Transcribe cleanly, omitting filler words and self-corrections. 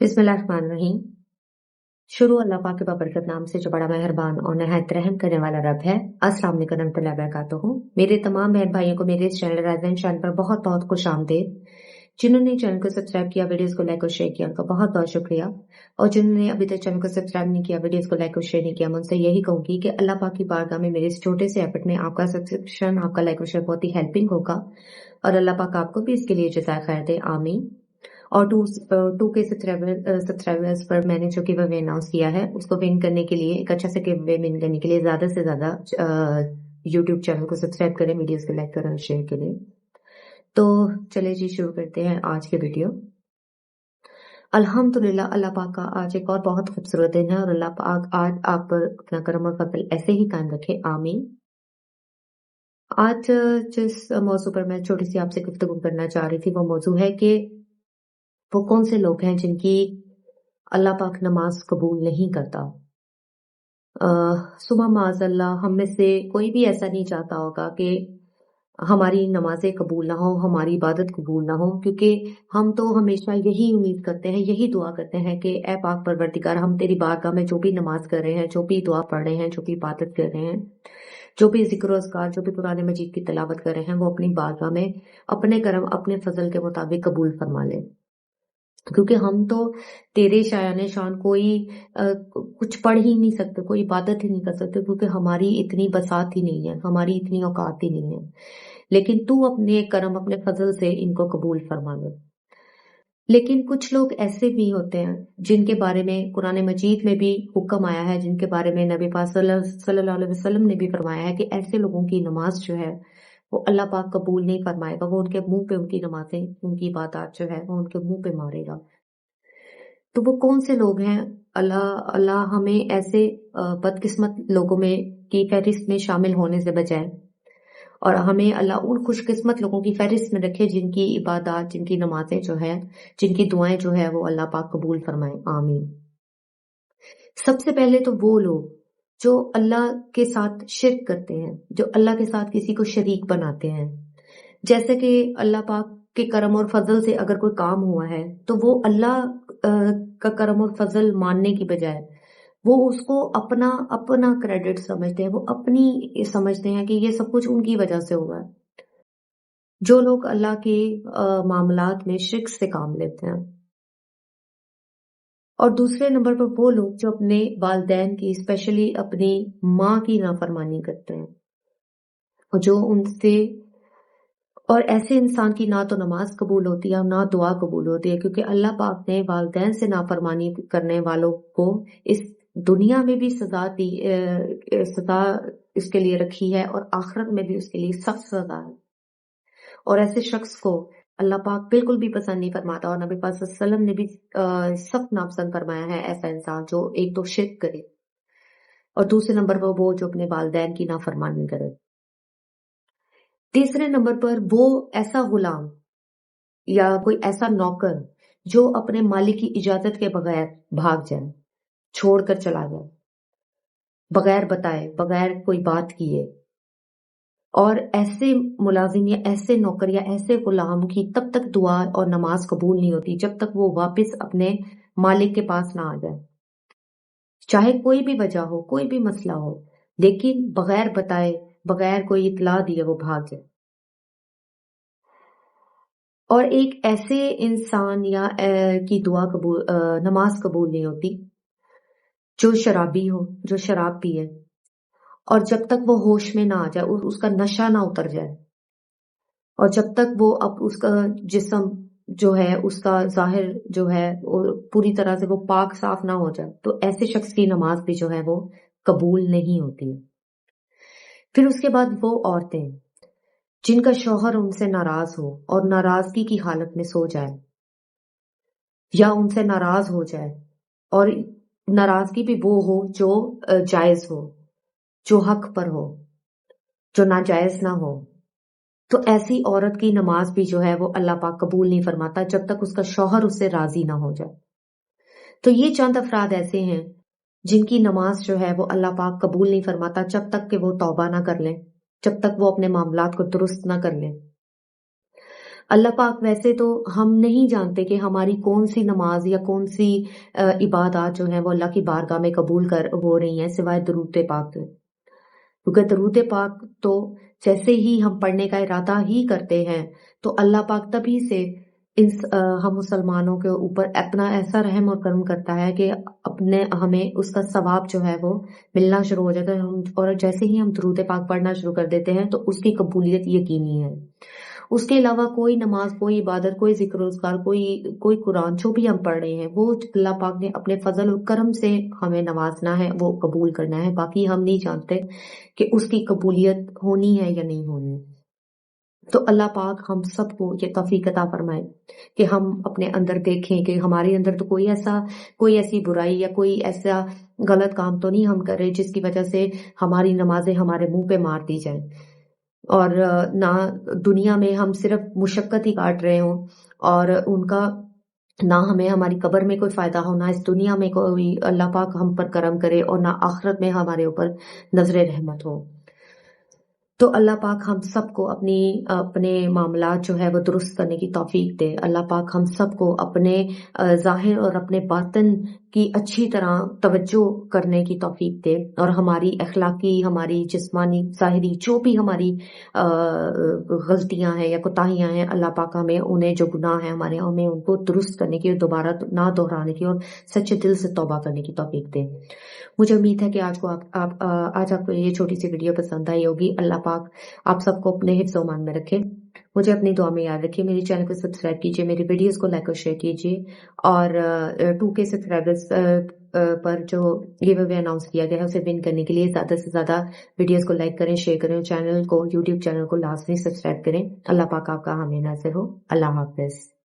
बिस्मिल्लाहिर्रहमानिर्रहीम। शुरू अल्लाह पाक के बाबरकत नाम से जो बड़ा मेहरबान और नहायत रहम करने वाला रब है। अस्सलाम वालेकुम रहमतुल्लाहि व बरकातुहू। मेरे तमाम बहन भाइयों को मेरे इस चैनल राज़ चैनल पर बहुत बहुत खुश आमदीद। जिन्होंने चैनल को सब्सक्राइब किया, वीडियोस को लाइक और शेयर किया, उनका बहुत बहुत शुक्रिया। और जिन्होंने अभी तक चैनल को सब्सक्राइब नहीं किया, वीडियोस को लाइक और शेयर नहीं किया, मैं उनसे यही कहूंगी कि अल्लाह पाक की बारगाह में मेरे इस छोटे से एफर्ट में आपका सब्सक्रिप्शन, आपका लाइक और शेयर बहुत ही हेल्पिंग होगा और अल्लाह पाक आपको भी इसके लिए जज़ाए खैर दे, आमीन। और टू के सब्सक्राइबर्स पर मैंने जो गिव अवे अनाउंस किया है, उसको विन करने के लिए, एक अच्छा से गिव अवे विन करने के लिए ज्यादा से ज्यादा यूट्यूब चैनल को सब्सक्राइब करें, वीडियोस को लाइक करें और शेयर करें। तो चलिए जी, शुरू करते हैं आज के वीडियो। अल्हम्दुलिल्लाह, अल्लाह पाक का आज एक और बहुत खूबसूरत दिन है और अल्लाह पाक आज आप पर अपना करम और फजल ऐसे ही कायम रखे, आमीन। आज जिस मौजू पर मैं छोटी सी आपसे गुफ्तगू करना चाह रही थी, वो मौजू है कि वो कौन से लोग हैं जिनकी अल्लाह पाक नमाज कबूल नहीं करता। सुबह माज़अल्लाह हम में से कोई भी ऐसा नहीं चाहता होगा कि हमारी नमाजें कबूल ना हो, हमारी इबादत कबूल ना हो, क्योंकि हम तो हमेशा यही उम्मीद करते हैं, यही दुआ करते हैं कि ए पाक परवरदिगार, हम तेरी बारगाह में जो भी नमाज कर रहे हैं, जो भी दुआ पढ़ रहे हैं, जो भी इबादत कर रहे हैं, जो भी जिक्र अज़कार, जो भी कुरान मजीद की तिलावत कर रहे हैं, वो अपनी बारगाह में अपने करम, अपने फजल के मुताबिक कबूल फरमा ले। क्योंकि हम तो तेरे शायाने शान कोई कुछ पढ़ ही नहीं सकते, कोई इबादत ही नहीं कर सकते, क्योंकि हमारी इतनी बसात ही नहीं है, हमारी इतनी औकात ही नहीं है। लेकिन तू अपने करम, अपने फजल से इनको कबूल फरमा ले। लेकिन कुछ लोग ऐसे भी होते हैं जिनके बारे में कुरान मजीद में भी हुक्म आया है, जिनके बारे में नबी पाक सल्लल्लाहु अलैहि वसल्लम ने भी फरमाया है कि ऐसे लोगों की नमाज जो है वो अल्लाह पाक कबूल नहीं फरमाएगा, वो उनके मुंह पे उनकी नमाजें, उनकी इबादत जो है वो उनके मुंह पे मारेगा। तो वो कौन से लोग हैं? अल्लाह अल्लाह हमें ऐसे बदकिस्मत लोगों में की फहरिस्त में शामिल होने से बचाए और हमें अल्लाह उन खुशकिस्मत लोगों की फहरिस्त में रखे जिनकी इबादत, जिनकी नमाजें जो है, जिनकी दुआएं जो है वो अल्लाह पाक कबूल फरमाए, आमीन। सबसे पहले तो वो लोग जो अल्लाह के साथ शिर्क करते हैं, जो अल्लाह के साथ किसी को शरीक बनाते हैं। जैसे कि अल्लाह पाक के करम और फजल से अगर कोई काम हुआ है तो वो अल्लाह का करम और फजल मानने की बजाय वो उसको अपना अपना क्रेडिट समझते हैं, वो अपनी समझते हैं कि ये सब कुछ उनकी वजह से हुआ है। जो लोग अल्लाह के मामलात में शिर्क से काम लेते हैं। और दूसरे नंबर पर वो लोग जो अपने वालिदैन की, स्पेशली अपनी माँ की नाफरमानी करते हैं, और जो उनसे, और ऐसे इंसान की ना तो नमाज कबूल होती है ना दुआ कबूल होती है, क्योंकि अल्लाह पाक ने वालिदैन से नाफरमानी करने वालों को इस दुनिया में भी सजा इसके लिए रखी है और आखिरत में भी उसके लिए सख्त सजा है। और ऐसे शख्स को अल्लाह पाक बिल्कुल भी पसंद नहीं फरमाता और नबी पाक सल्लल्लाहु अलैहि वसल्लम ने भी सख्त नापसंद फरमाया है ऐसा इंसान जो एक तो शिर्क करे और दूसरे नंबर पर वो जो अपने वालिदैन की नाफरमानी करे। तीसरे नंबर पर वो ऐसा गुलाम या कोई ऐसा नौकर जो अपने मालिक की इजाजत के बगैर भाग जाए, छोड़कर चला जाए, बगैर बताए, बगैर कोई बात किए। और ऐसे मुलाजिम या ऐसे नौकर या ऐसे गुलाम की तब तक दुआ और नमाज कबूल नहीं होती जब तक वो वापस अपने मालिक के पास ना आ जाए, चाहे कोई भी वजह हो, कोई भी मसला हो, लेकिन बगैर बताए, बगैर कोई इतला दिए वो भाग जाए। और एक ऐसे इंसान या की दुआ कबूल, नमाज कबूल नहीं होती जो शराबी हो, जो शराब पिए और जब तक वो होश में ना आ जाए, उसका नशा ना उतर जाए, और जब तक वो अब उसका जिस्म जो है, उसका जाहिर जो है पूरी तरह से वो पाक साफ ना हो जाए, तो ऐसे शख्स की नमाज भी जो है वो कबूल नहीं होती। फिर उसके बाद वो औरतें जिनका शौहर उनसे नाराज हो और नाराजगी की हालत में सो जाए या उनसे नाराज हो जाए, और नाराजगी भी वो हो जो जायज हो, जो हक पर हो, जो नाजायज ना हो, तो ऐसी औरत की नमाज भी जो है वो अल्लाह पाक कबूल नहीं फरमाता जब तक उसका शौहर उससे राजी ना हो जाए। तो ये चंद अफराद ऐसे हैं जिनकी नमाज जो है वो अल्लाह पाक कबूल नहीं फरमाता जब तक कि वो तौबा ना कर लें, जब तक वो अपने मामलात को दुरुस्त ना कर लें। اللہ پاک ویسے تو ہم نہیں جانتے کہ ہماری کون سی نماز یا کون سی عبادات جو ہیں وہ اللہ کی بارگاہ میں قبول ہو رہی ہیں سوائے درود پاک کے، کیونکہ درود پاک تو جیسے ہی ہم پڑھنے کا ارادہ ہی کرتے ہیں تو اللہ پاک تبھی سے ہم مسلمانوں کے اوپر اپنا ایسا رحم اور کرم کرتا ہے کہ ہمیں اس کا ثواب جو ہے وہ ملنا شروع ہو جاتا ہے، اور جیسے ہی ہم درود پاک پڑھنا شروع کر دیتے ہیں تو اس کی قبولیت یقینی ہے۔ اس کے علاوہ کوئی نماز، کوئی عبادت، کوئی ذکر و اذکار، کوئی قرآن جو بھی ہم پڑھ رہے ہیں وہ اللہ پاک نے اپنے فضل و کرم سے ہمیں نوازنا ہے، وہ قبول کرنا ہے، باقی ہم نہیں جانتے کہ اس کی قبولیت ہونی ہے یا نہیں ہونی۔ تو اللہ پاک ہم سب کو یہ توفیق عطا فرمائے کہ ہم اپنے اندر دیکھیں کہ ہمارے اندر تو کوئی ایسی برائی یا کوئی ایسا غلط کام تو نہیں ہم کر رہے جس کی وجہ سے ہماری نمازیں ہمارے منہ پہ مار دی جائیں، اور نہ دنیا میں ہم صرف مشقت ہی کاٹ رہے ہوں اور ان کا نہ ہمیں ہماری قبر میں کوئی فائدہ ہو، نہ اس دنیا میں کوئی اللہ پاک ہم پر کرم کرے، اور نہ آخرت میں ہمارے اوپر نظر رحمت ہو۔ تو اللہ پاک ہم سب کو اپنے معاملات جو ہے وہ درست کرنے کی توفیق دے۔ اللہ پاک ہم سب کو اپنے ظاہر اور اپنے باطن کی اچھی طرح توجہ کرنے کی توفیق دے، اور ہماری اخلاقی، ہماری جسمانی، ظاہری جو بھی ہماری غلطیاں ہیں یا کوتاہیاں ہیں، اللہ پاک ہمیں انہیں جو گناہ ہیں ہمارے، ہمیں ان کو درست کرنے کی اور دوبارہ نہ دہرانے کی اور سچے دل سے توبہ کرنے کی توفیق دے۔ مجھے امید ہے کہ آج آپ کو یہ چھوٹی سی ویڈیو پسند آئی ہوگی۔ اللہ پاک آپ سب کو اپنے حفظ و امان میں رکھے، مجھے اپنی دعا میں یاد رکھیے، میری چینل کو سبسکرائب کیجیے، میری ویڈیوز کو لائک اور شیئر کیجیے، اور 2K سبسکرائبرز پر جو گیو اوے اناؤنس کیا گیا ہے اسے ون کرنے کے لیے زیادہ سے زیادہ ویڈیوز کو لائک کریں، شیئر کریں، چینل کو، یوٹیوب چینل کو لازمی سبسکرائب کریں۔ اللہ پاک آپ کا حامی ناصر ہو۔ اللہ حافظ۔